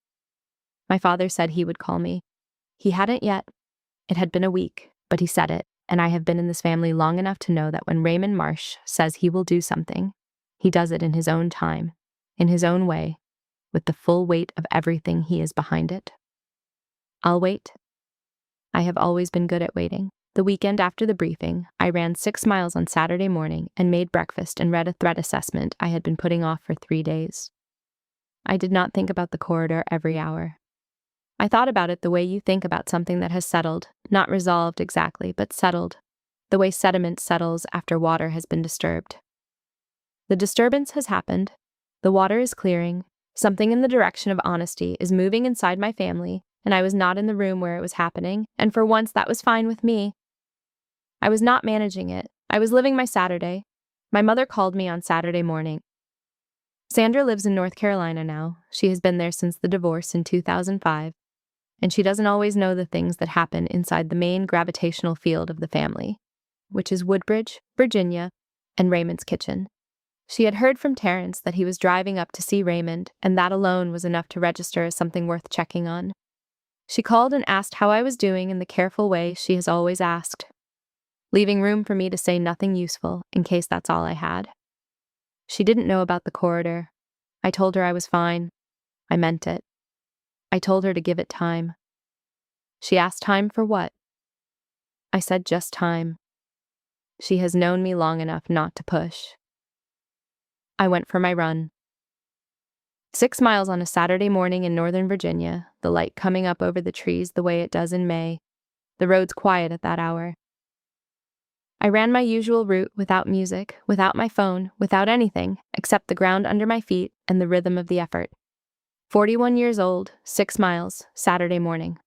My father said he would call me. He hadn't yet. It had been a week, but he said it, and I have been in this family long enough to know that when Raymond Marsh says he will do something, he does it in his own time, in his own way, with the full weight of everything he is behind it. I'll wait. I have always been good at waiting. The weekend after the briefing, I ran 6 miles on Saturday morning and made breakfast and read a threat assessment I had been putting off for 3 days. I did not think about the corridor every hour. I thought about it the way you think about something that has settled, not resolved exactly, but settled, the way sediment settles after water has been disturbed. The disturbance has happened. The water is clearing. Something in the direction of honesty is moving inside my family, and I was not in the room where it was happening, and for once that was fine with me. I was not managing it. I was living my Saturday. My mother called me on Saturday morning. Sandra lives in North Carolina now. She has been there since the divorce in 2005. And she doesn't always know the things that happen inside the main gravitational field of the family, which is Woodbridge, Virginia, and Raymond's kitchen. She had heard from Terrence that he was driving up to see Raymond, and that alone was enough to register as something worth checking on. She called and asked how I was doing in the careful way she has always asked, leaving room for me to say nothing useful in case that's all I had. She didn't know about the corridor. I told her I was fine. I meant it. I told her to give it time. She asked time for what? I said just time. She has known me long enough not to push. I went for my run. 6 miles on a Saturday morning in Northern Virginia, the light coming up over the trees the way it does in May. The roads quiet at that hour. I ran my usual route without music, without my phone, without anything, except the ground under my feet and the rhythm of the effort. 41 years old, 6 miles, Saturday morning.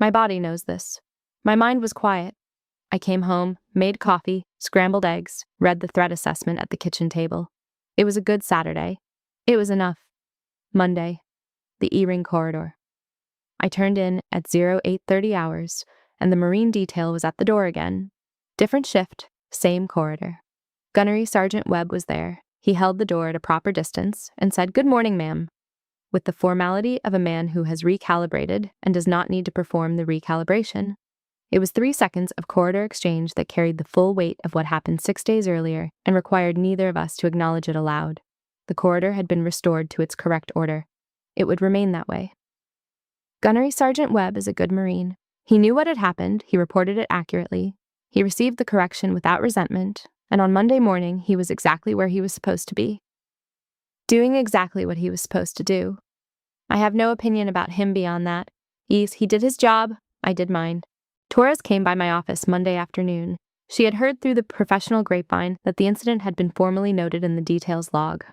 My body knows this. My mind was quiet. I came home, made coffee, scrambled eggs, read the threat assessment at the kitchen table. It was a good Saturday. It was enough. Monday, the E-ring corridor. I turned in at 0830 hours, and the Marine detail was at the door again. Different shift, same corridor. Gunnery Sergeant Webb was there. He held the door at a proper distance and said, "Good morning, ma'am," with the formality of a man who has recalibrated and does not need to perform the recalibration. It was 3 seconds of corridor exchange that carried the full weight of what happened 6 days earlier and required neither of us to acknowledge it aloud. The corridor had been restored to its correct order. It would remain that way. Gunnery Sergeant Webb is a good Marine. He knew what had happened, he reported it accurately, he received the correction without resentment, and on Monday morning he was exactly where he was supposed to be. Doing exactly what he was supposed to do. I have no opinion about him beyond that. He did his job, I did mine. Torres came by my office Monday afternoon. She had heard through the professional grapevine that the incident had been formally noted in the details log.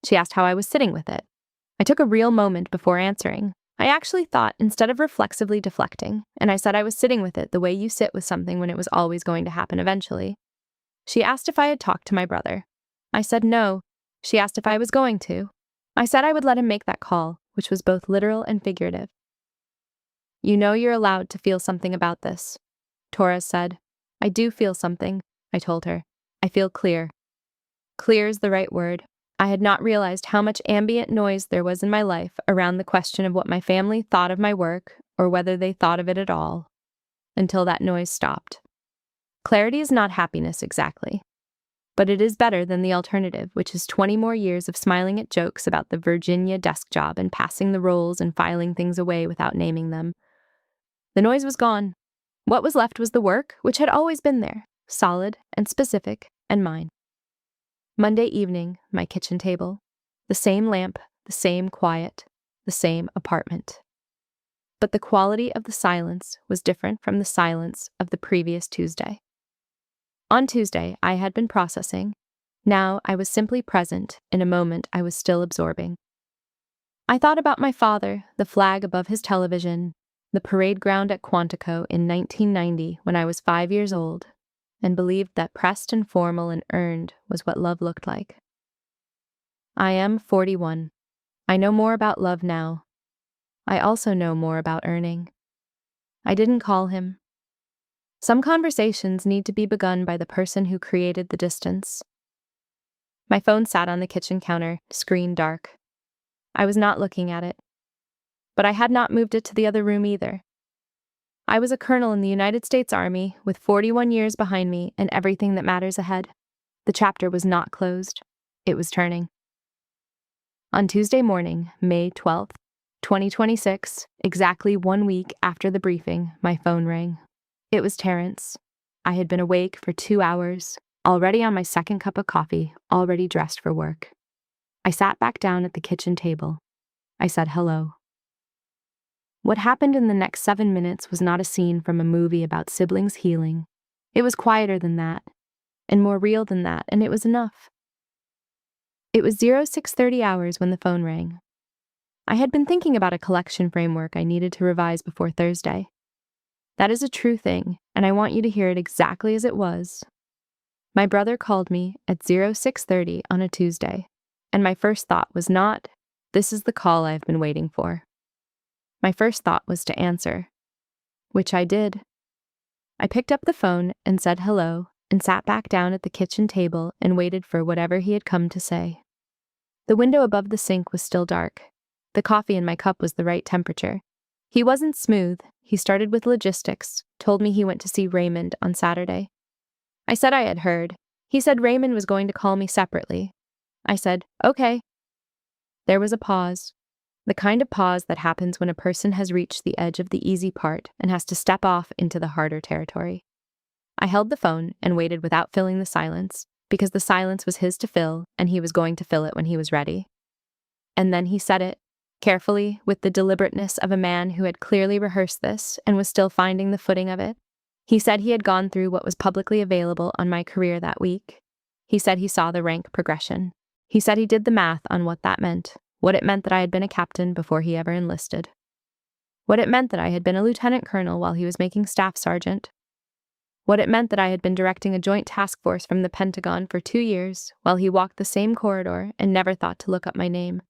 She asked how I was sitting with it. I took a real moment before answering. I actually thought instead of reflexively deflecting, and I said I was sitting with it the way you sit with something when it was always going to happen eventually. She asked if I had talked to my brother. I said no. She asked if I was going to. I said I would let him make that call, which was both literal and figurative. "You know you're allowed to feel something about this," Torres said. "I do feel something," I told her. "I feel clear." Clear is the right word. I had not realized how much ambient noise there was in my life around the question of what my family thought of my work, or whether they thought of it at all, until that noise stopped. Clarity is not happiness exactly, but it is better than the alternative, which is 20 more years of smiling at jokes about the Virginia desk job and passing the rolls and filing things away without naming them. The noise was gone. What was left was the work, which had always been there, solid and specific and mine. Monday evening, my kitchen table. The same lamp, the same quiet, the same apartment. But the quality of the silence was different from the silence of the previous Tuesday. On Tuesday, I had been processing. Now I was simply present in a moment I was still absorbing. I thought about my father, the flag above his television, the parade ground at Quantico in 1990 when I was 5 years old, and believed that pressed and formal and earned was what love looked like. I am 41. I know more about love now. I also know more about earning. I didn't call him. Some conversations need to be begun by the person who created the distance. My phone sat on the kitchen counter, screen dark. I was not looking at it. But I had not moved it to the other room either. I was a colonel in the United States Army with 41 years behind me and everything that matters ahead. The chapter was not closed. It was turning. On Tuesday morning, May 12th, 2026, exactly 1 week after the briefing, my phone rang. It was Terrence. I had been awake for 2 hours, already on my second cup of coffee, already dressed for work. I sat back down at the kitchen table. I said hello. What happened in the next 7 minutes was not a scene from a movie about siblings healing. It was quieter than that, and more real than that, and it was enough. It was 0630 hours when the phone rang. I had been thinking about a collection framework I needed to revise before Thursday. That is a true thing, and I want you to hear it exactly as it was. My brother called me at 0630 on a Tuesday, and my first thought was not, "This is the call I've been waiting for." My first thought was to answer, which I did. I picked up the phone and said hello and sat back down at the kitchen table and waited for whatever he had come to say. The window above the sink was still dark. The coffee in my cup was the right temperature. He wasn't smooth. He started with logistics, told me he went to see Raymond on Saturday. I said I had heard. He said Raymond was going to call me separately. I said, okay. There was a pause. The kind of pause that happens when a person has reached the edge of the easy part and has to step off into the harder territory. I held the phone and waited without filling the silence, because the silence was his to fill, and he was going to fill it when he was ready. And then he said it, carefully, with the deliberateness of a man who had clearly rehearsed this and was still finding the footing of it. He said he had gone through what was publicly available on my career that week. He said he saw the rank progression. He said he did the math on what that meant. What it meant that I had been a captain before he ever enlisted. What it meant that I had been a lieutenant colonel while he was making staff sergeant. What it meant that I had been directing a joint task force from the Pentagon for 2 years while he walked the same corridor and never thought to look up my name.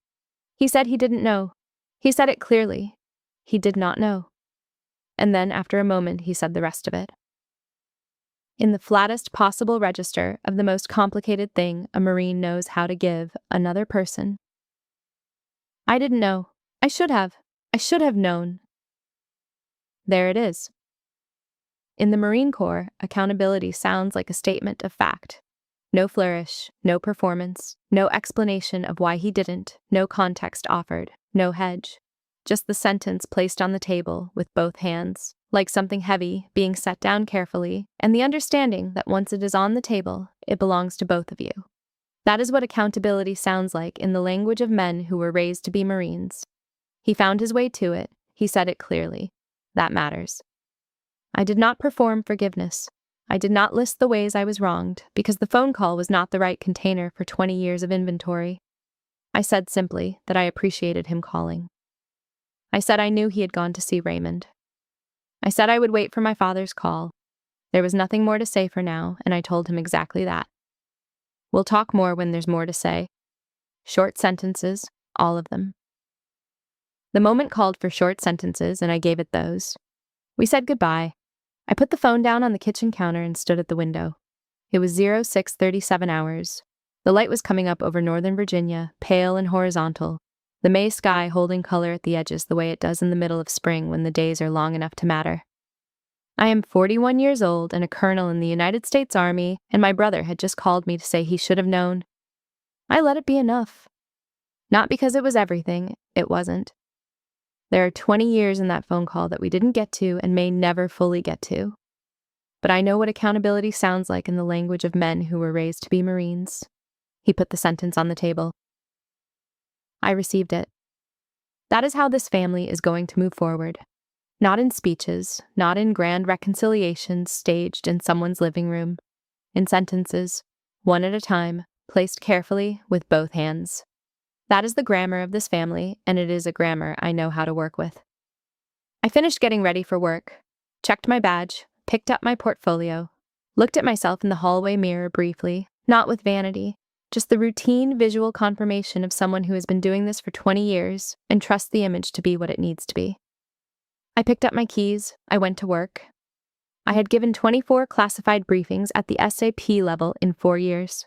He said he didn't know. He said it clearly. He did not know. And then, after a moment, he said the rest of it. in the flattest possible register of the most complicated thing a Marine knows how to give another person. I didn't know. I should have. I should have known. There it is. In the Marine Corps, accountability sounds like a statement of fact. No flourish, no performance, no explanation of why he didn't, no context offered, no hedge. Just the sentence placed on the table with both hands, like something heavy being set down carefully, and the understanding that once it is on the table, it belongs to both of you. That is what accountability sounds like in the language of men who were raised to be Marines. He found his way to it. He said it clearly. That matters. I did not perform forgiveness. I did not list the ways I was wronged, because the phone call was not the right container for 20 years of inventory. I said simply that I appreciated him calling. I said I knew he had gone to see Raymond. I said I would wait for my father's call. There was nothing more to say for now, and I told him exactly that. We'll talk more when there's more to say. Short sentences, all of them. The moment called for short sentences, and I gave it those. We said goodbye. I put the phone down on the kitchen counter and stood at the window. It was 06:37 hours. The light was coming up over northern Virginia, pale and horizontal, the May sky holding color at the edges the way it does in the middle of spring when the days are long enough to matter. I am 41 years old and a colonel in the United States Army, and my brother had just called me to say he should have known. I let it be enough. Not because it was everything, it wasn't. There are 20 years in that phone call that we didn't get to and may never fully get to. But I know what accountability sounds like in the language of men who were raised to be Marines. He put the sentence on the table. I received it. That is how this family is going to move forward. Not in speeches, not in grand reconciliations staged in someone's living room. In sentences, one at a time, placed carefully with both hands. That is the grammar of this family, and it is a grammar I know how to work with. I finished getting ready for work, checked my badge, picked up my portfolio, looked at myself in the hallway mirror briefly, not with vanity, just the routine visual confirmation of someone who has been doing this for 20 years and trusts the image to be what it needs to be. I picked up my keys, I went to work. I had given 24 classified briefings at the SAP level in 4 years.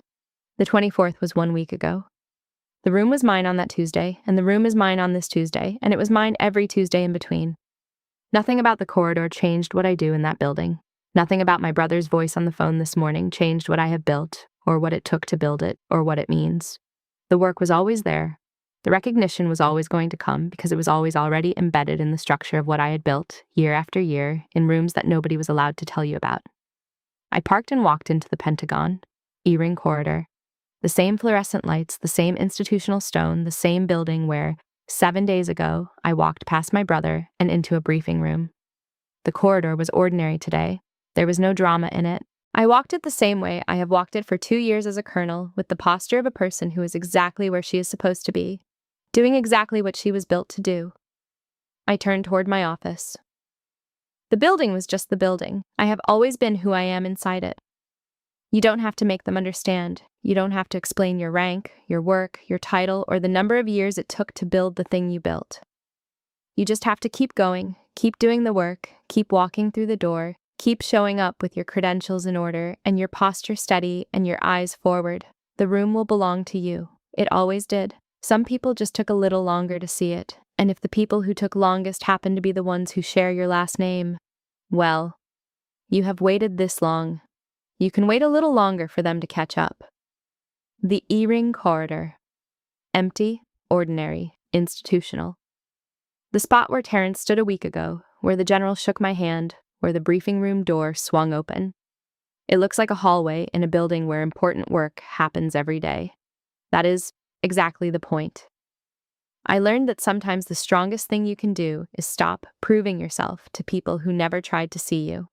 The 24th was 1 week ago. The room was mine on that Tuesday, and the room is mine on this Tuesday, and it was mine every Tuesday in between. Nothing about the corridor changed what I do in that building. Nothing about my brother's voice on the phone this morning changed what I have built, or what it took to build it, or what it means. The work was always there. The recognition was always going to come because it was always already embedded in the structure of what I had built, year after year, in rooms that nobody was allowed to tell you about. I parked and walked into the Pentagon, E-ring corridor. The same fluorescent lights, the same institutional stone, the same building where, 7 days ago, I walked past my brother and into a briefing room. The corridor was ordinary today. There was no drama in it. I walked it the same way I have walked it for 2 years as a colonel, with the posture of a person who is exactly where she is supposed to be, doing exactly what she was built to do. I turned toward my office. The building was just the building. I have always been who I am inside it. You don't have to make them understand. You don't have to explain your rank, your work, your title, or the number of years it took to build the thing you built. You just have to keep going, keep doing the work, keep walking through the door, keep showing up with your credentials in order and your posture steady and your eyes forward. The room will belong to you. It always did. Some people just took a little longer to see it, and if the people who took longest happen to be the ones who share your last name, well, you have waited this long. You can wait a little longer for them to catch up. The E-ring corridor. Empty, ordinary, institutional. The spot where Terrence stood a week ago, where the general shook my hand, where the briefing room door swung open. It looks like a hallway in a building where important work happens every day. That is exactly the point. I learned that sometimes the strongest thing you can do is stop proving yourself to people who never tried to see you.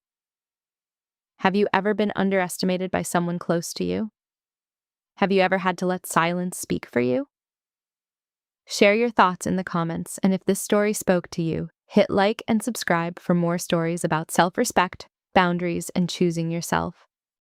Have you ever been underestimated by someone close to you? Have you ever had to let silence speak for you? Share your thoughts in the comments, and if this story spoke to you, hit like and subscribe for more stories about self-respect, boundaries, and choosing yourself.